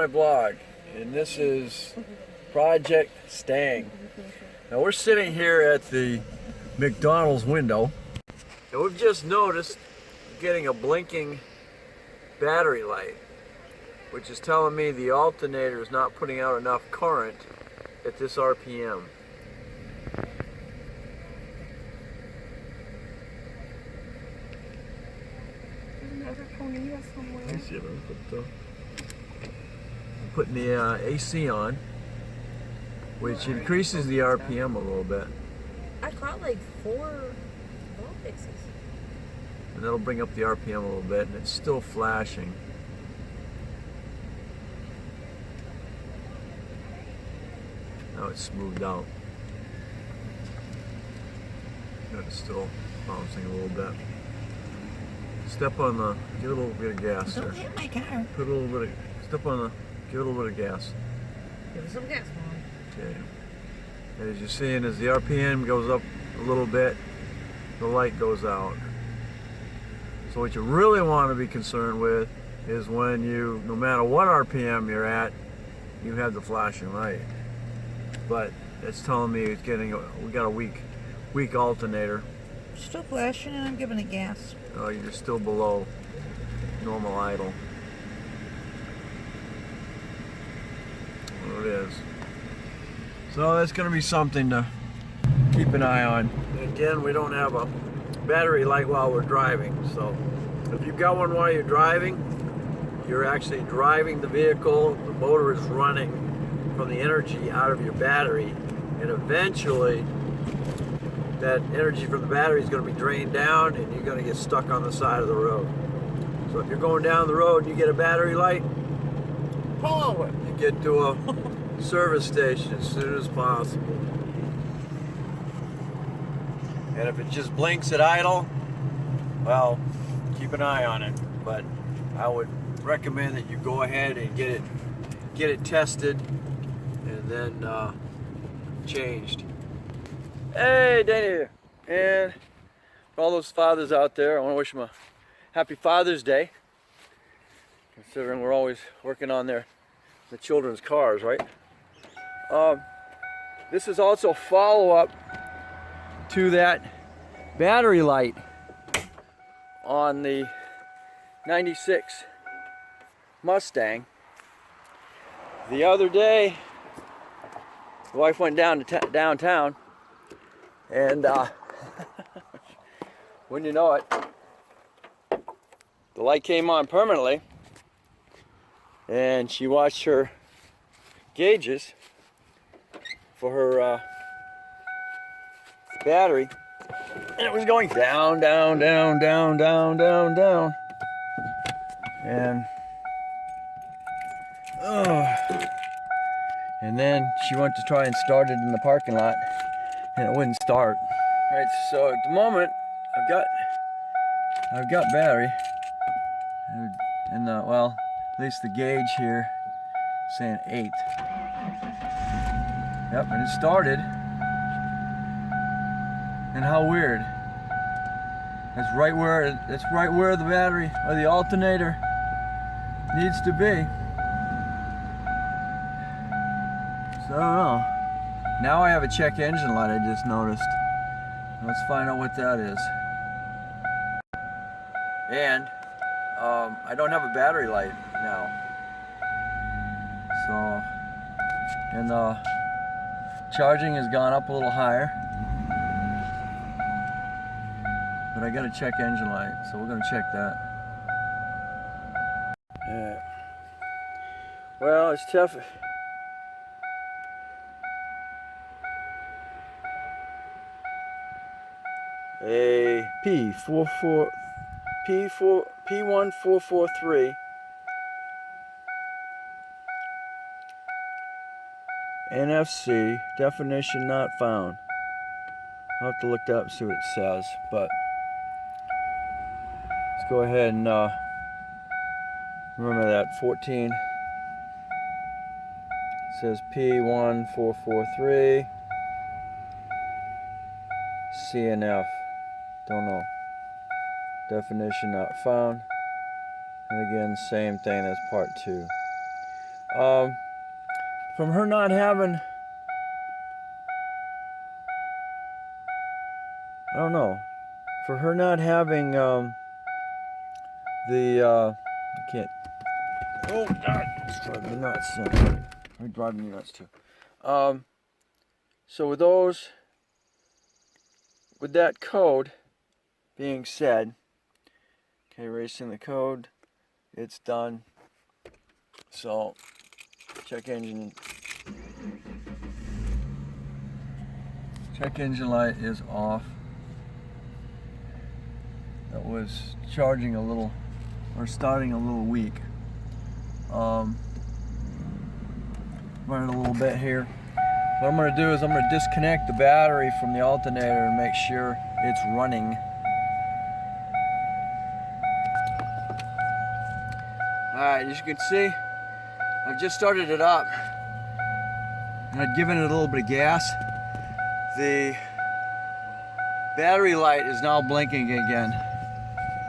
my blog, and this is Project Stang. Now we're sitting here at the McDonald's window, and we've just noticed getting a blinking battery light, which is telling me the alternator is not putting out enough current at this RPM. Putting the AC on, which increases the RPM a little bit. I caught like 4 ball fixes. And that'll bring up the RPM a little bit, and it's still flashing. Now it's smoothed out. But it's still bouncing a little bit. Step on the, give it a little bit of gas there. Don't hit my car. Put a little bit of, step on the, give it a little bit of gas. Give it some gas, Mom. Okay. And as you're seeing, as the RPM goes up a little bit, the light goes out. So what you really want to be concerned with is when you, no matter what RPM you're at, you have the flashing light. But it's telling me it's getting, we got a weak alternator. Still flashing and I'm giving it gas. Oh, you're still below normal idle. There it is. So that's going to be something to keep an eye on. Again, we don't have a battery light while we're driving, so if you've got one while you're driving, you're actually driving the vehicle, the motor is running from the energy out of your battery, and eventually that energy from the battery is going to be drained down and you're going to get stuck on the side of the road. So if you're going down the road and you get a battery light, pull over. You get to a service station as soon as possible. And if it just blinks at idle, well, keep an eye on it. But I would recommend that you go ahead and get it tested and then changed. Hey, Danny here. And for all those fathers out there, I want to wish them a happy Father's Day. Considering we're always working on the children's cars, right? This is also a follow-up to that battery light on the 96 Mustang. The other day, the wife went down to downtown, and when you know it, the light came on permanently, and she watched her gauges for her battery, and it was going down, down, down, down, down, down, down, and then she went to try and start it in the parking lot, and it wouldn't start. Right, so at the moment I've got battery, and well, at least the gauge here saying 8. Yep, and it started. And how weird. That's right where the battery or the alternator needs to be. So I don't know. Now I have a check engine light I just noticed. Let's find out what that is. And I don't have a battery light now. So, and the charging has gone up a little higher. But I got a check engine light, so we're gonna check that. Yeah. Well, it's tough. A P1443 NFC definition not found. I'll have to look that up and see what it says, but let's go ahead and remember that 14 says P1443 CNF. Don't know. Definition not found. And again, same thing, that's part 2. From her not having, I don't know, for her not having I can't, oh God, it's driving me nuts. It's driving me nuts too. So with that code being said, okay, erasing the code, it's done. So check engine light is off. That was charging a little, or starting a little weak. Running a little bit here. What I'm going to do is I'm going to disconnect the battery from the alternator and make sure it's running. Alright, as you can see, I've just started it up. And I've given it a little bit of gas. The battery light is now blinking again.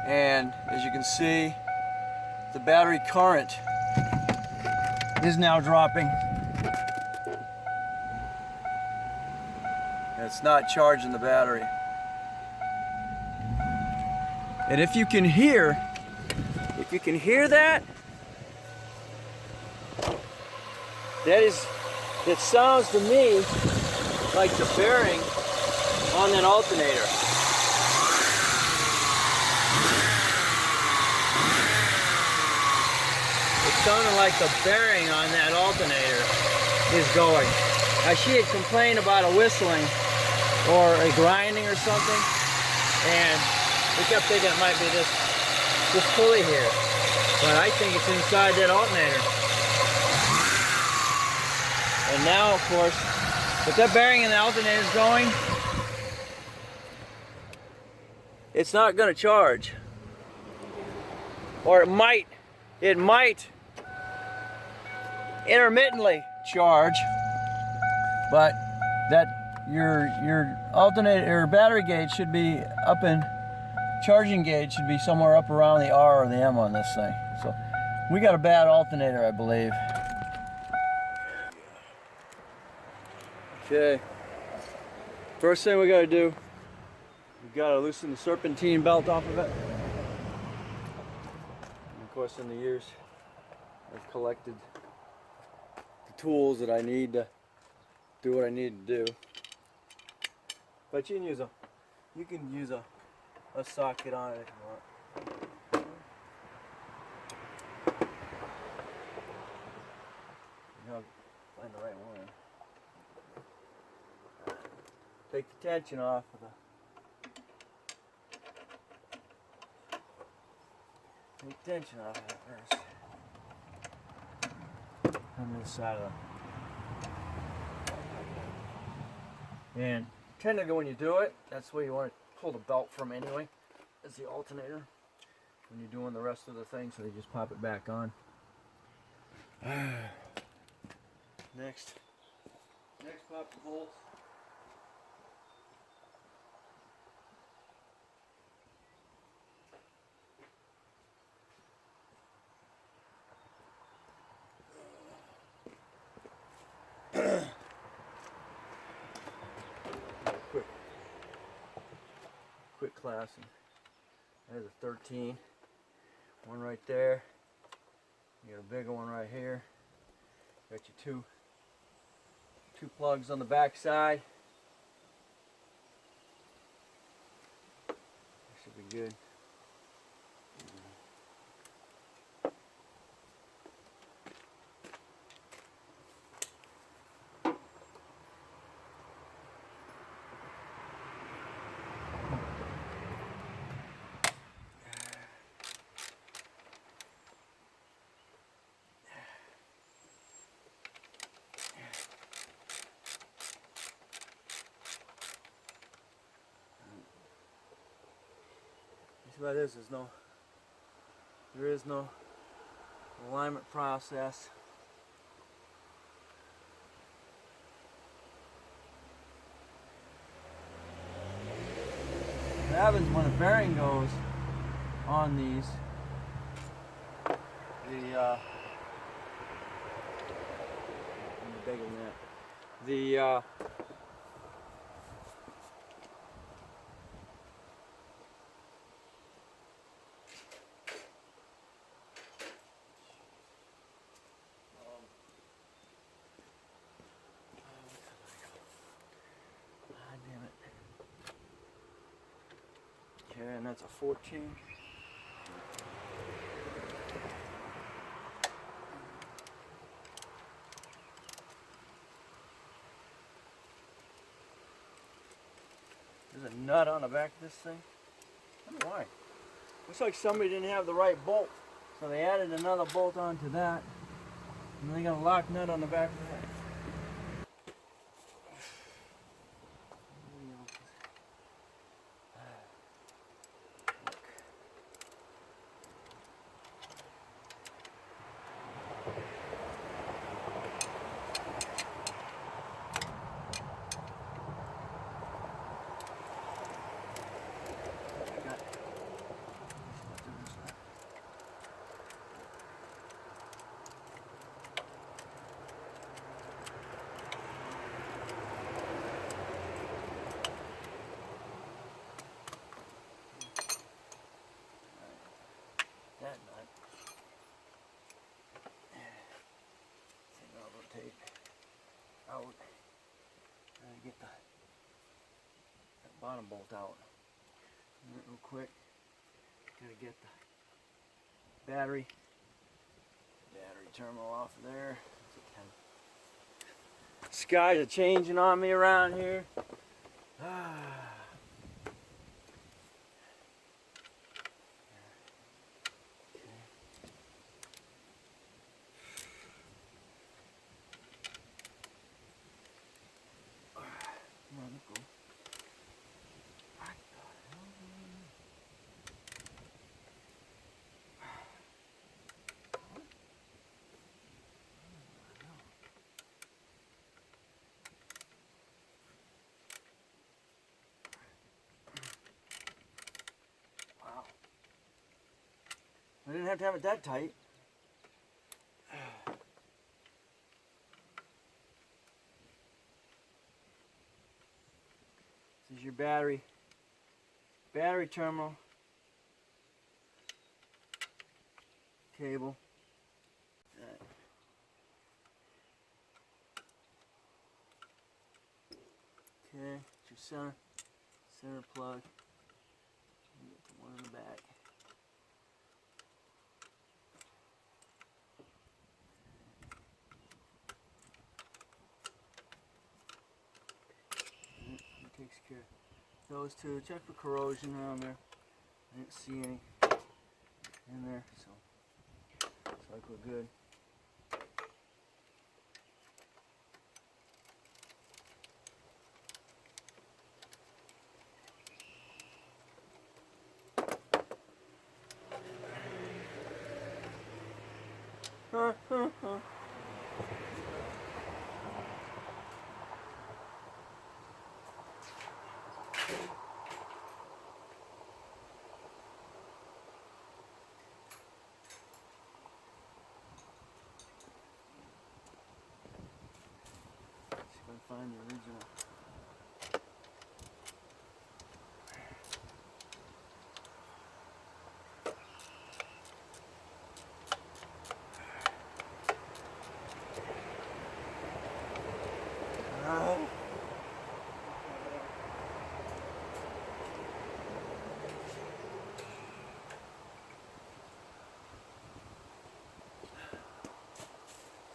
And as you can see, the battery current is now dropping. It's not charging the battery. And if you can hear that, it sounds to me like the bearing on that alternator. It sounded like the bearing on that alternator is going. Now she had complained about a whistling or a grinding or something, and we kept thinking it might be this pulley here, but I think it's inside that alternator. And now, of course, if that bearing in the alternator is going, it's not going to charge, or it might intermittently charge, but that your alternator or battery gauge should be up in, charging gauge should be somewhere up around the R or the M on this thing. So we got a bad alternator, I believe. Okay, first thing we got to do, we got to loosen the serpentine belt off of it. And of course, in the years I've collected the tools that I need to do what I need to do. But you can use a socket on it if you want. You know, find the right one. Take the tension off of the tension off of it first. On this side of it. And technically when you do it, that's where you want to pull the belt from anyway. It's the alternator. When you're doing the rest of the thing, so you just pop it back on. Next pop the bolts. Quick class, and there's a 13, one right there. You got a bigger one right here. Got your two plugs on the back side. Should be good. About this, there is no alignment process. What happens when a bearing goes on these, bigger than that. The damn it. Okay, and that's a 14. There's a nut on the back of this thing. I don't know why. Looks like somebody didn't have the right bolt. So they added another bolt onto that. And then they got a lock nut on the back of that. That nut. See, I'll rotate out and get the bottom bolt out. Real quick, gotta get the battery terminal off of there. Skies are changing on me around here. Wow. I didn't have to have it that tight. This is your battery terminal cable. Okay, it's your center plug. Get the one in the back. It takes care of those two. Check for corrosion around there. I didn't see any in there, so looks like we're good. See if I can find the original.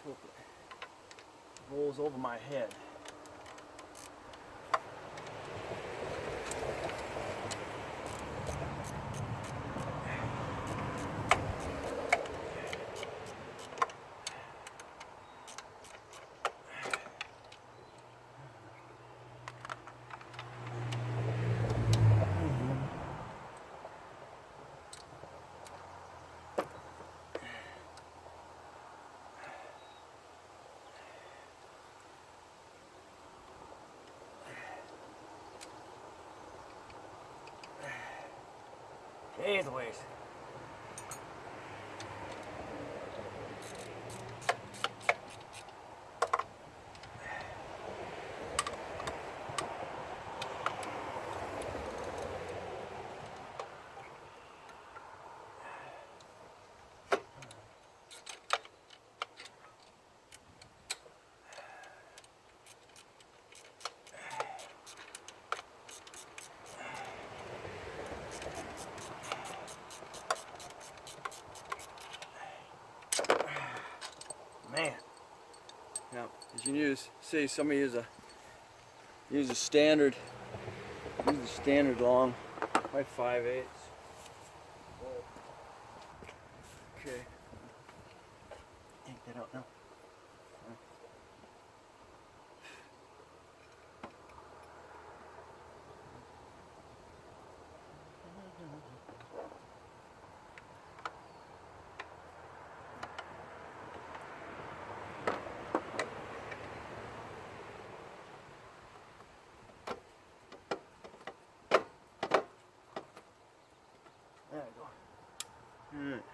Hope it rolls over my head. Jeez Louise. some use a standard long, like 5/8. Okay. Take that out now. There we go. Alright.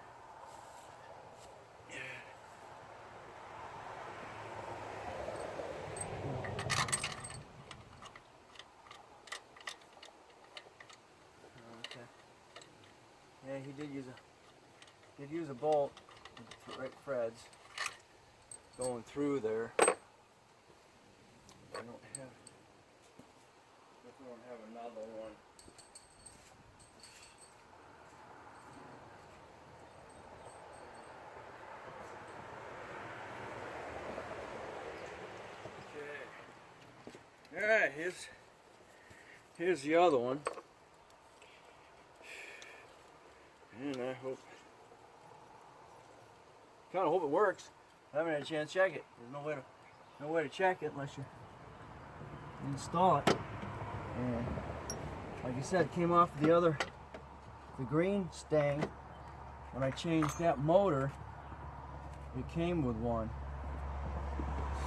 Okay. Yeah, he did use a bolt with the right threads going through there. I don't have another one. Okay. All right, here's the other one. And I kind of hope it works. I haven't had a chance to check it. There's no way to check it unless you install it. And like I said, it came off the green Mustang. When I changed that motor, it came with one.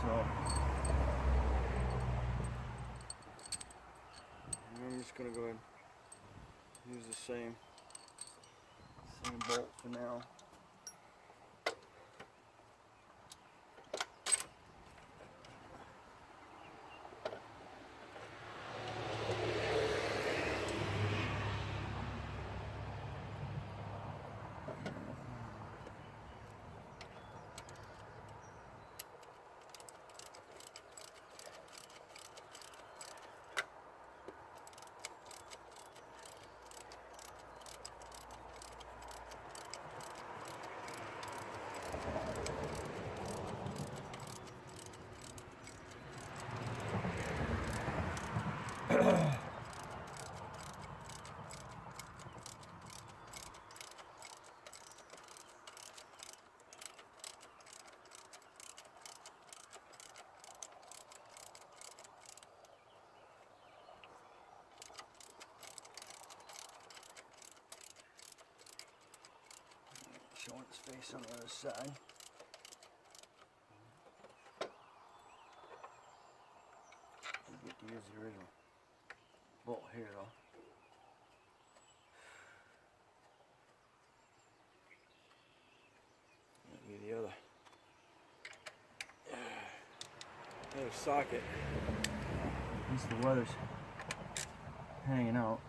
So I'm just gonna go ahead and use the same bolt for now. Showing its face on the other side. I get to use the original bolt here though. Maybe the other socket. At least the weather's hanging out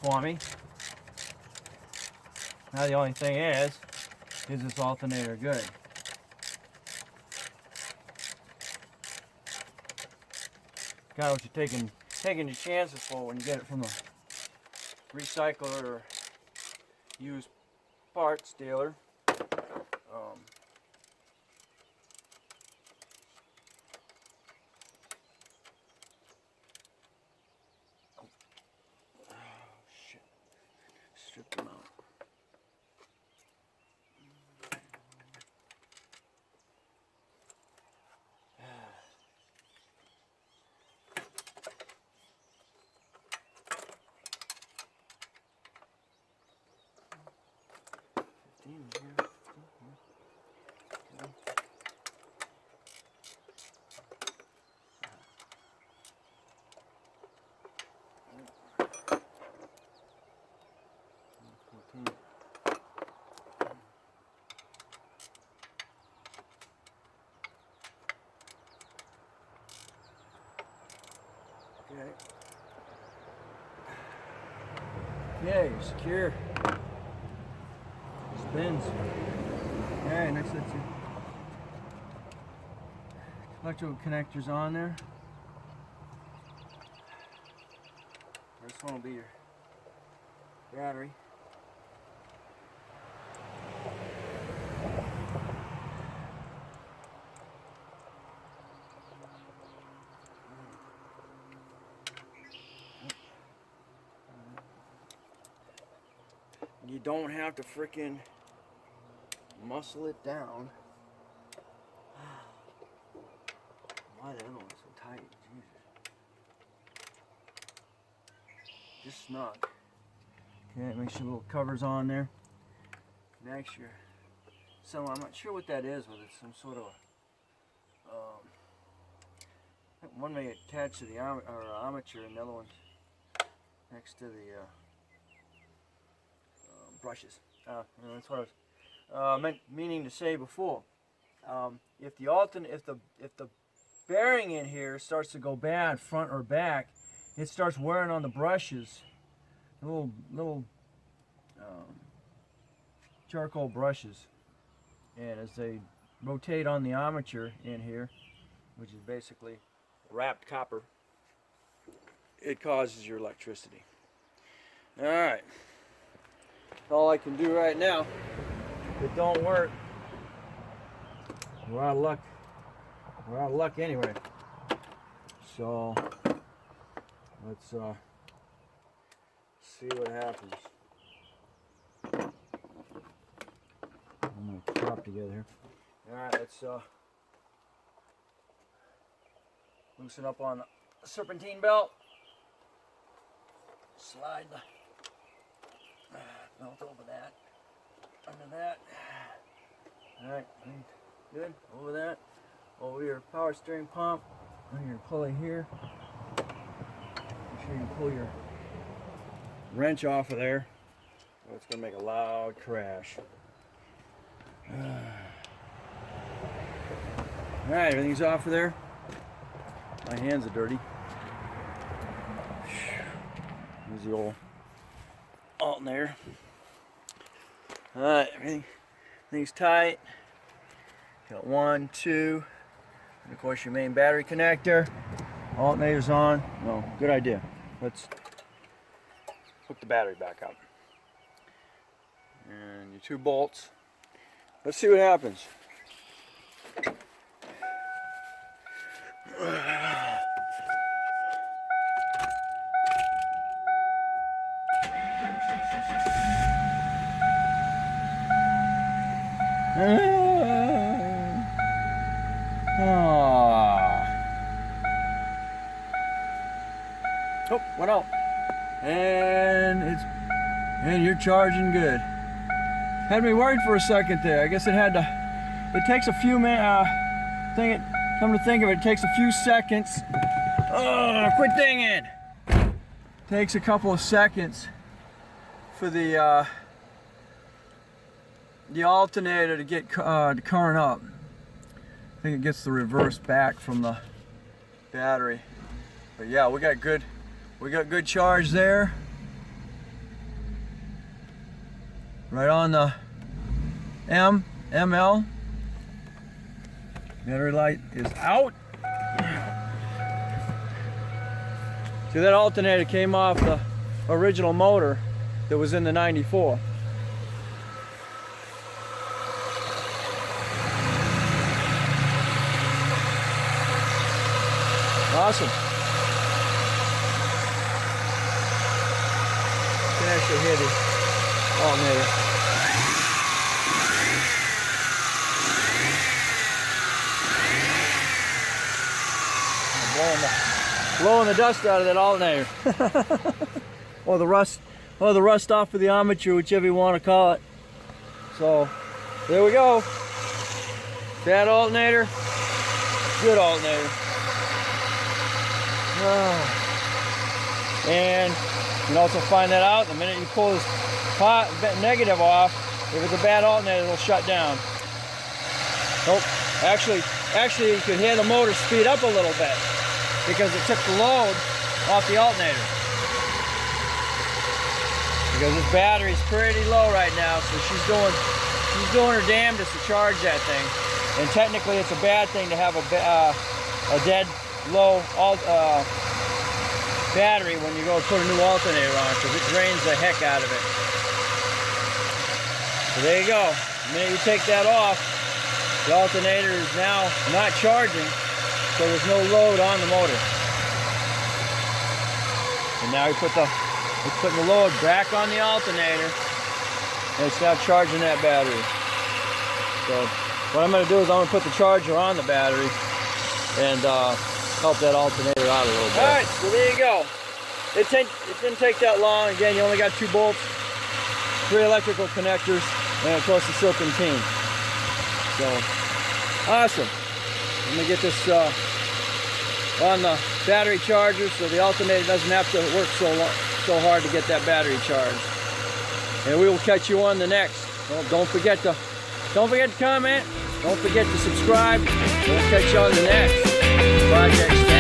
for me. Now the only thing is this alternator good? Kind of what you're taking your chances for when you get it from the recycler or used parts dealer. Shit! Strip them out. Okay. Okay, you're secure. Spins. Alright, next that's your electrical connectors on there. This one will be your battery. you don't have to frickin' muscle it down. Why the other one's so tight? Jesus. Just snug. Okay, make sure the little cover's on there. Next year. So I'm not sure what that is, whether it's some sort of one may attach to the armature and the other one's next to the brushes. That's what I was meaning to say before. If the bearing in here starts to go bad, front or back, it starts wearing on the brushes, little charcoal brushes, and as they rotate on the armature in here, which is basically wrapped copper, it causes your electricity. All right, all I can do right now. If it don't work, we're out of luck. We're out of luck anyway. So let's see what happens. I'm gonna chop together here. All right, let's loosen up on the serpentine belt. Slide the belt over that, under that. All right, good. Over that. Over your power steering pump. On your pulley here. Make sure you pull your wrench off of there. Oh, it's gonna make a loud crash. Alright, everything's off of there. My hands are dirty. Here's the old alternator. Alright, everything's tight. Got 1, 2, and of course your main battery connector. Alternator's on. No, good idea. Let's hook the battery back up. And your 2 bolts. Let's see what happens. Oh, went out. And you're charging good. Had me worried for a second there. I guess it takes a few minutes, come to think of it, it takes a few seconds. Oh, quit dinging! Takes a couple of seconds for the alternator to get the current up. I think it gets the reverse back from the battery. But yeah, we got good charge there. Right on the ML. Battery light is out. See, that alternator came off the original motor that was in the 94. Awesome. You can actually hear the alternator. Blowing the dust out of that alternator. or the rust off of the armature, whichever you want to call it. So there we go. Bad alternator, good alternator. And you can also find that out the minute you pull this negative off. If it's a bad alternator, it'll shut down. Nope. Actually, you could hear the motor speed up a little bit because it took the load off the alternator. Because this battery's pretty low right now, so she's doing her damnedest to charge that thing. And technically, it's a bad thing to have a dead low battery when you go put a new alternator on, because it drains the heck out of it. So there you go. The minute you take that off, the alternator is now not charging, so there's no load on the motor. And now we're putting the load back on the alternator. and it's now charging that battery. So what I'm going to do is I'm going to put the charger on the battery and help that alternator out a little bit. Alright, so there you go. It didn't take that long. Again, you only got 2 bolts, 3 electrical connectors, and of course the serpentine. So, awesome. Let me get this on the battery charger so the alternator doesn't have to work so hard to get that battery charged. And we will catch you on the next. Well, don't forget to comment. Don't forget to subscribe. We'll catch you on the next project.